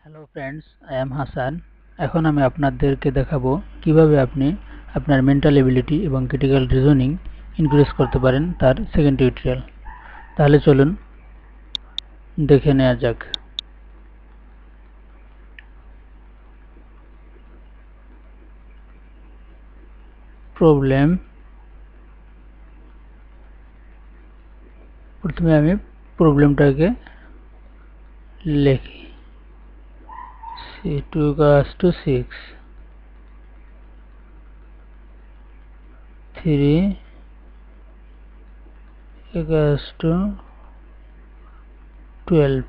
Hello friends, I am Hasan. এখন আমি আপনাদেরকে দেখাবো কিভাবে আপনি আপনার মেন্টাল এবিলিটি এবং ক্রিটিক্যাল রিজনিং ইনক্রিজ করতে পারেন তার সেকেন্ড টিউটোরিয়াল। তাহলে চলুন দেখে নেওয়া যাক। প্রবলেম, প্রথমে আমি প্রবলেমটাকে লিখি। c2 = 6, 3 = 12,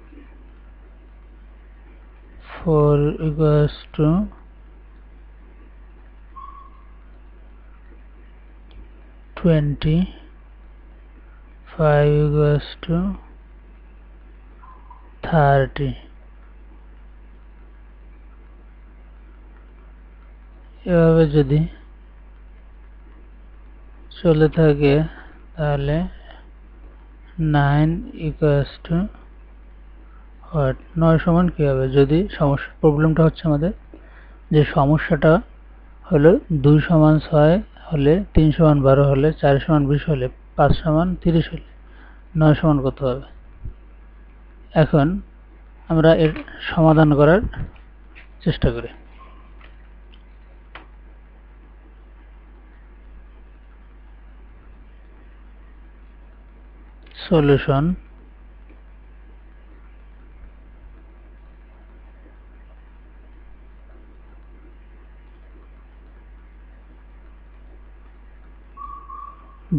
4 = 20, 5 = 30। এভাবে যদি চলে থাকে তাহলে 9 = 9 সমান কি হবে? যদি প্রবলেমটা হচ্ছে আমাদের যে সমস্যাটা হলো 2 সমান 6 হলে, 3 সমান 12 হলে, 4 সমান 20 হলে, 5 সমান 30 হলে 9 সমান কত হবে? এখন আমরা এর সমাধান করার চেষ্টা করি। সলিউশন,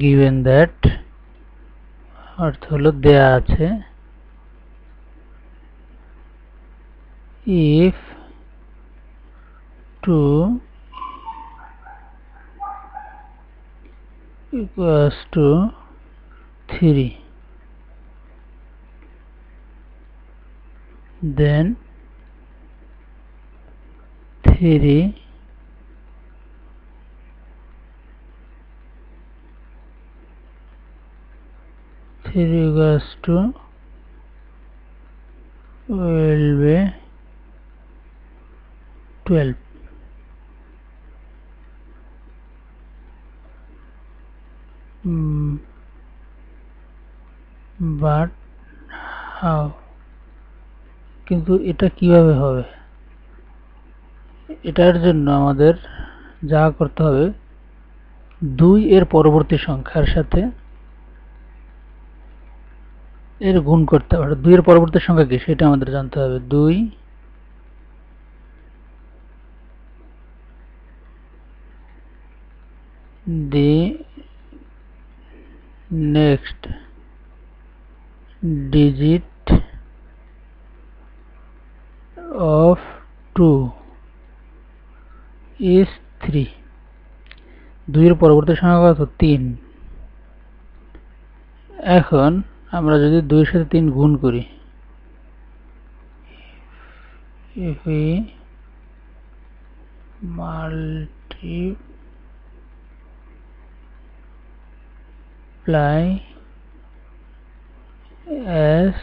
given that অর্থ হলো দেয়া আছে, if 2 = 3 then 3 will be 12. But how? কিন্তু এটা কিভাবে হবে? এটার জন্য আমাদের যা করতে হবে, 2 এর পরবর্তী সংখ্যার সাথে এর গুণ করতে হবে। 2 এর পরবর্তী সংখ্যা কি সেটা আমাদের জানতে হবে। 2 the next digit of 2 is 3. 2 এর পরবর্তী সংখ্যা কত? 3। এখন আমরা যদি 2 এর সাথে 3 গুণ করি, if we multiply as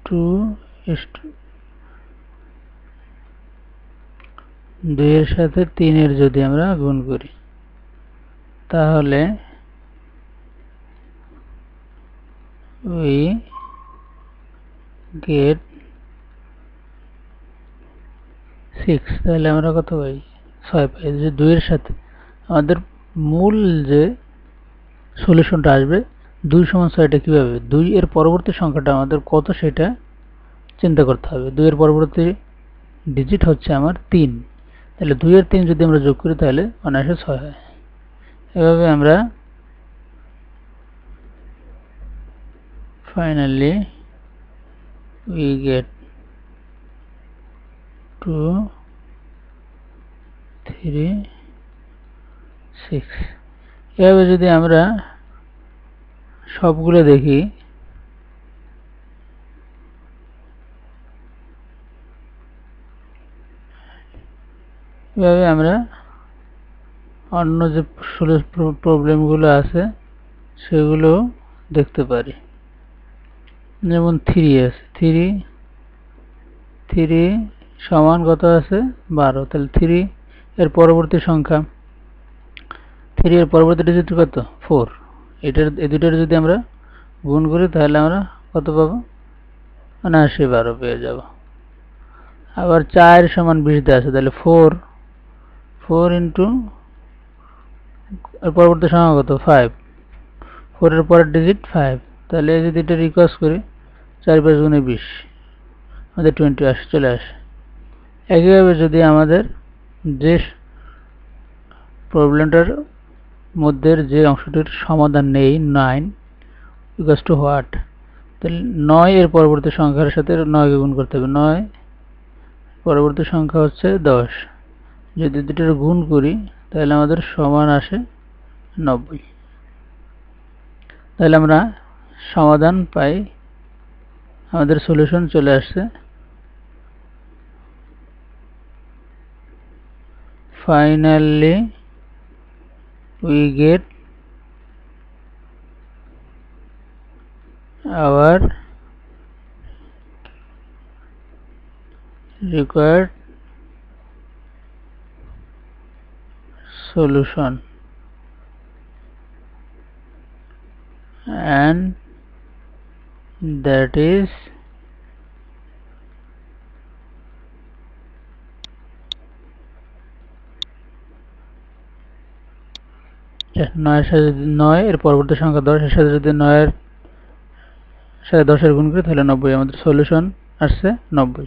2 2 এর সাথে 3 এর যদি আমরা গুণ করি তাহলে we get 6। তাহলে আমরা কত পাই? 6 পাই। যে 2 এর সাথে আমাদের মূল যে সলিউশনটা আসবে 2 সমান 6, টা কিভাবে? 2 এর পরবর্তী সংখ্যাটা আমাদের কত সেটা চিন্তা করতে হবে। 2 এর পরবর্তী ডিজিট হচ্ছে আমার 3, তাহলে 2 এর 3 যদি আমরা যোগ করি তাহলে অনায়াসে 6 হয়। এভাবে আমরা finally we get 2 3 6। এভাবে যদি আমরা সবগুলো দেখি, এভাবে আমরা অন্য যে প্রবলেমগুলো আছে সেগুলো দেখতে পারি। যেমন 3 আছে, 3 সমান কত আছে 12, তাহলে 3 এর পরবর্তী সংখ্যা 3 এর পরবর্তী ডিজিট কত 4, এই দুটোর যদি আমরা গুণ করি তাহলে আমরা কত পাবো 79 12 পেয়ে যাব। আবার 4 সমান 20 দেওয়া আছে, তাহলে 4 ইন্টু এর পরবর্তী সংখ্যা কত 5, 4 এর পরের ডিজিট 5, তাহলে যদি এটা রিকোয়েস্ট করি 4 5 গুণে 20 আমাদের 20 চলে আসে। একইভাবে যদি আমাদের যে প্রবলেমটার মধ্যে যে অংশটির সমাধান নেই 9 ইকুয়ালস টু হোয়াট, তাহলে 9 এর পরবর্তী সংখ্যার সাথে 9 কে গুণ করতে হবে, 9 পরবর্তী সংখ্যা হচ্ছে 10, যদি দুটোর গুণ করি তাহলে আমাদের সমান আসে 90। তাহলে আমরা সমাধান পাই, আমাদের সলিউশন চলে আসছে। Finally we get our required solution, and that is নয়ের সাথে 9 এর পরবর্তী সংখ্যা 10 এর সাথে যদি 9 এর সাথে 10 এর গুণ করি তাহলে 90, আমাদের সলিউশন আসছে 90।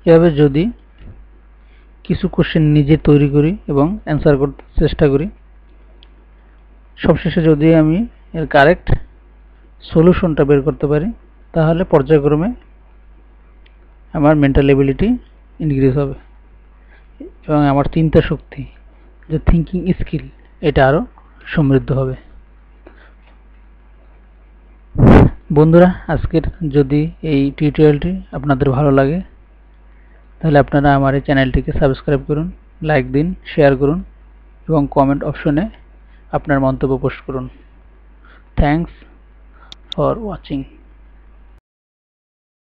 এভাবে যদি কিছু কোশ্চেন নিজে তৈরি করি এবং অ্যান্সার করতে চেষ্টা করি, সবশেষে যদি আমি এর কারেক্ট সলিউশনটা বের করতে পারি তাহলে পর্যায়ক্রমে আমার মেন্টাল এবিলিটি ইনক্রিজ হবে এবং আমার চিন্তা শক্তি, যে থিঙ্কিং স্কিল, এটা আরো সমৃদ্ধ হবে। বন্ধুরা, আজকের যদি এই টিউটোরিয়ালটি আপনাদের ভালো লাগে তাহলে আপনারা আমার এই চ্যানেলটিকে সাবস্ক্রাইব করুন, লাইক দিন, শেয়ার করুন এবং কমেন্ট অপশনে আপনার মন্তব্য পোস্ট করুন। Thanks for watching.